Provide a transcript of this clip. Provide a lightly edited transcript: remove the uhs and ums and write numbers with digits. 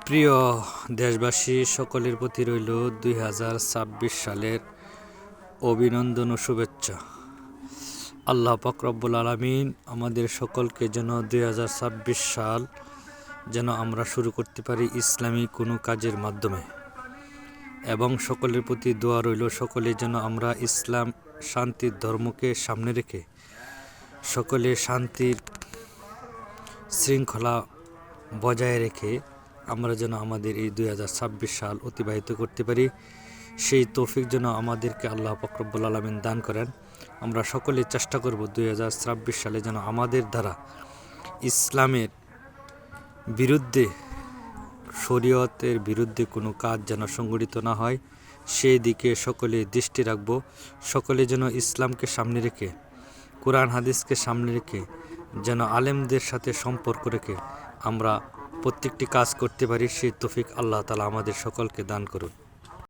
প্রিয় দেশবাসী, সকলের প্রতি রইল 2026 সালের অভিনন্দন ও শুভেচ্ছা। আল্লাহ পাক রব্বুল আলামিন আমাদের সকলকে যেন 2026 সাল যেন আমরা শুরু করতে পারি ইসলামী কোনো কাজের মাধ্যমে, এবং সকলের প্রতি দোয়া রইল সকলে যেন আমরা ইসলাম শান্তির ধর্মকে সামনে রেখে সকলে শান্তির শৃঙ্খলা বজায় রেখে আমরা যেন আমাদের এই 2026 সাল অতিবাহিত করতে পারি। সেই তৌফিক যেন আমাদেরকে আল্লাহ পাক রব্বুল আলামিন দান করেন। আমরা সকলে চেষ্টা করব 2026 সালে যেন আমাদের দ্বারা ইসলামের বিরুদ্ধে, শরীয়তের বিরুদ্ধে কোনো কাজ যেন সংগঠিত না হয়, সেই দিকে সকলে দৃষ্টি রাখব। সকলে যেন ইসলামকে সামনে রেখে, কোরআন হাদিসকে সামনে রেখে, যেন আলেমদের সাথে সম্পর্ক রেখে আমরা প্রত্যেকটি কাজ করতে পারি। সেই তৌফিক আল্লাহ তাআলা আমাদের সকলকে দান করুন।